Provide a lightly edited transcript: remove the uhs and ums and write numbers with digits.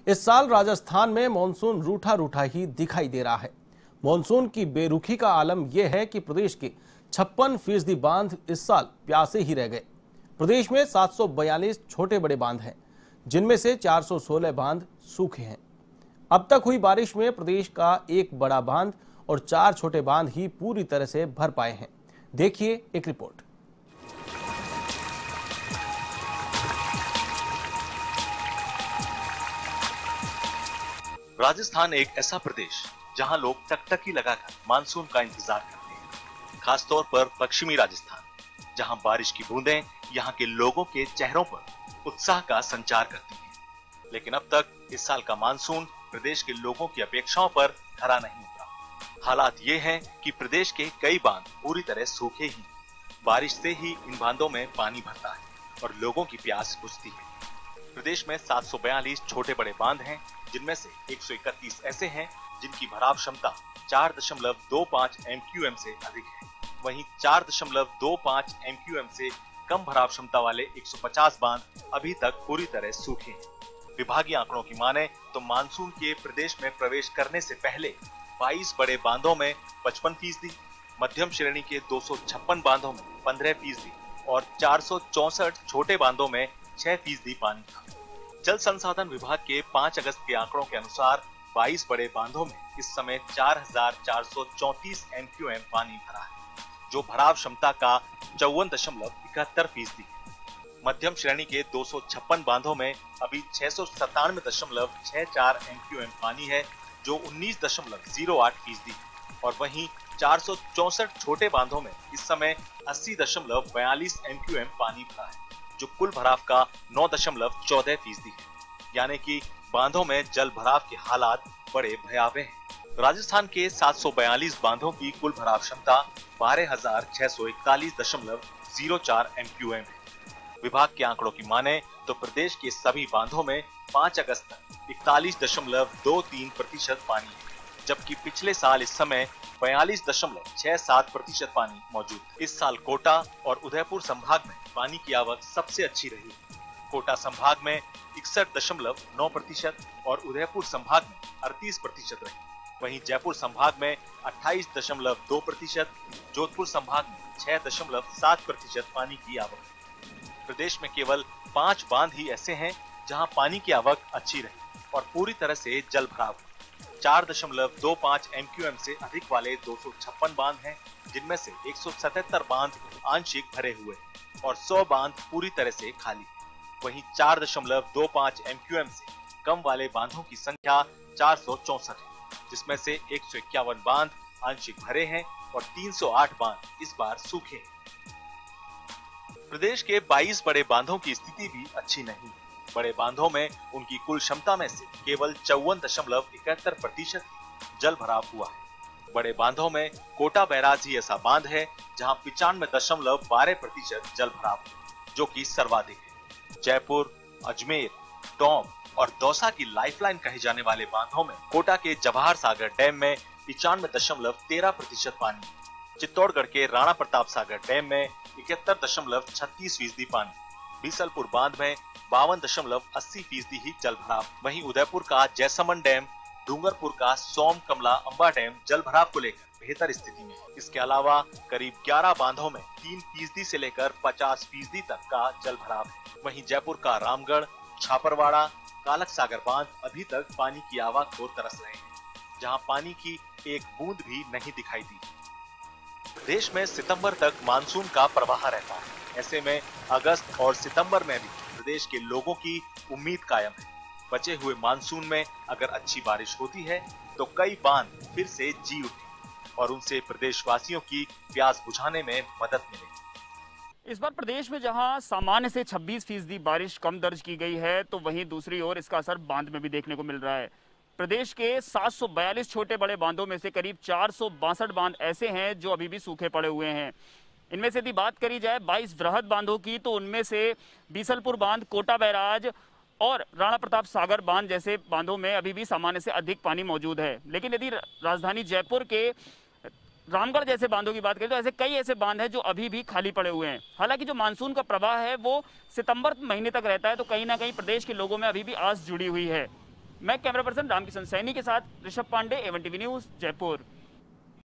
इस साल राजस्थान में मानसून रूठा रूठा ही दिखाई दे रहा है। मानसून की बेरुखी का आलम यह है कि प्रदेश के 56% बांध इस साल प्यासे ही रह गए। प्रदेश में 742 छोटे बड़े बांध हैं, जिनमें से 416 बांध सूखे हैं। अब तक हुई बारिश में प्रदेश का एक बड़ा बांध और 4 छोटे बांध ही पूरी तरह से भर पाए हैं। देखिए एक रिपोर्ट। राजस्थान एक ऐसा प्रदेश जहां लोग टकटकी लगाकर मानसून का इंतजार करते हैं। खासतौर पर पश्चिमी राजस्थान, जहां बारिश की बूंदें यहां के लोगों के चेहरों पर उत्साह का संचार करती हैं। लेकिन अब तक इस साल का मानसून प्रदेश के लोगों की अपेक्षाओं पर खरा नहीं उतरा। हालात ये हैं कि प्रदेश के कई बांध पूरी तरह सूखे ही। बारिश से ही इन बांधों में पानी भरता है और लोगों की प्यास बुझती है। प्रदेश में 742 छोटे बड़े बांध हैं, जिनमें से 131 ऐसे हैं जिनकी भराव क्षमता 4.25 MQM से अधिक है। वहीं 4.25 MQM से कम भराव क्षमता वाले 150 बांध अभी तक पूरी तरह सूखे हैं। विभागीय आंकड़ों की माने तो मानसून के प्रदेश में प्रवेश करने से पहले 22 बड़े बांधों में 55%, मध्यम श्रेणी के 256 बांधों में 15% और 464 छोटे बांधों में 6% पानी था। जल संसाधन विभाग के 5 अगस्त के आंकड़ों के अनुसार 22 बड़े बांधों में इस समय 4434 MQM पानी भरा है, जो भराव क्षमता का 54.71% है। मध्यम श्रेणी के 256 बांधों में अभी 697.64 MQM पानी है, जो 19.08% है। और वहीं 464 छोटे बांधों में इस समय 80.42 MQM पानी भरा है, जो कुल भराव का 9.14% है। यानी कि बांधों में जल भराव के हालात बड़े भयावह हैं। राजस्थान के 742 बांधों की कुल भराव क्षमता 12,641.04 MQM है। विभाग के आंकड़ों की माने तो प्रदेश के सभी बांधों में 5 अगस्त तक 41.23% पानी है, जबकि पिछले साल इस समय 42.67% पानी मौजूद है। इस साल कोटा और उदयपुर संभाग में पानी की आवक सबसे अच्छी रही है। कोटा संभाग में 61.9% और उदयपुर संभाग में 38% रही। वहीं जयपुर संभाग में 28.2%, जोधपुर संभाग में 6.7% पानी की आवक है। प्रदेश में केवल 5 बांध ही ऐसे हैं जहां पानी की आवक अच्छी रही और पूरी तरह से जल भराव। 4.25 MQM से अधिक वाले 256 बांध हैं, जिनमें से 177 बांध आंशिक भरे हुए और 100 बांध पूरी तरह से खाली। वहीं 4.25 MQM से कम वाले बांधों की संख्या 464 है, जिसमें से 151 बांध आंशिक भरे हैं और 308 बांध इस बार सूखे हैं। प्रदेश के 22 बड़े बांधों की स्थिति भी अच्छी नहीं है। बड़े बांधों में उनकी कुल क्षमता में से केवल 54.71% जल भराव हुआ है। बड़े बांधों में कोटा बैराज ही ऐसा बांध है जहां 95.12% जल भराव है, जो कि सर्वाधिक है। जयपुर, अजमेर, टोंक और दौसा की लाइफलाइन कहे जाने वाले बांधों में कोटा के जवाहर सागर डैम में 95.13% पानी, चित्तौड़गढ़ के राणा प्रताप सागर डैम में 71.36% पानी, बीसलपुर बांध में 52.80% ही जल भराव। वहीं उदयपुर का जैसमंद डैम, डूंगरपुर का सोम कमला अंबा डैम जल भराव को लेकर बेहतर स्थिति में है। इसके अलावा करीब 11 बांधों में 3% से लेकर 50% तक का जल भराव है। वहीं जयपुर का रामगढ़, छापरवाड़ा, कालक सागर बांध अभी तक पानी की आवक को तरस रहे हैं, जहां पानी की एक बूंद भी नहीं दिखाई दी। देश में सितंबर तक मानसून का प्रवाह रहता है। ऐसे में अगस्त और सितंबर में भी प्रदेश के लोगों की उम्मीद कायम है। बचे हुए मानसून में अगर अच्छी बारिश होती है तो कई बांध फिर से जी उठे और उनसे प्रदेशवासियों की प्यास बुझाने में मदद मिलेगी। इस बार प्रदेश में जहां सामान्य से 26% बारिश कम दर्ज की गई है, तो वहीं दूसरी ओर इसका असर बांध में भी देखने को मिल रहा है। प्रदेश के 742 छोटे बड़े बांधों में से करीब 462 बांध ऐसे हैं जो अभी भी सूखे पड़े हुए हैं। इनमें से यदि बात करी जाए 22 वृहद बांधों की, तो उनमें से बीसलपुर बांध, कोटा बैराज और राणा प्रताप सागर बांध जैसे बांधों में अभी भी सामान्य से अधिक पानी मौजूद है। लेकिन यदि राजधानी जयपुर के रामगढ़ जैसे बांधों की बात करें तो कई ऐसे बांध हैं जो अभी भी खाली पड़े हुए हैं। हालांकि जो मानसून का प्रवाह है वो सितंबर महीने तक रहता है, तो कहीं ना कहीं प्रदेश के लोगों में अभी भी आस जुड़ी हुई है। मैं कैमरा पर्सन रामकिशन सैनी के साथ Rishabh Pandey, A1 TV news, Jaipur.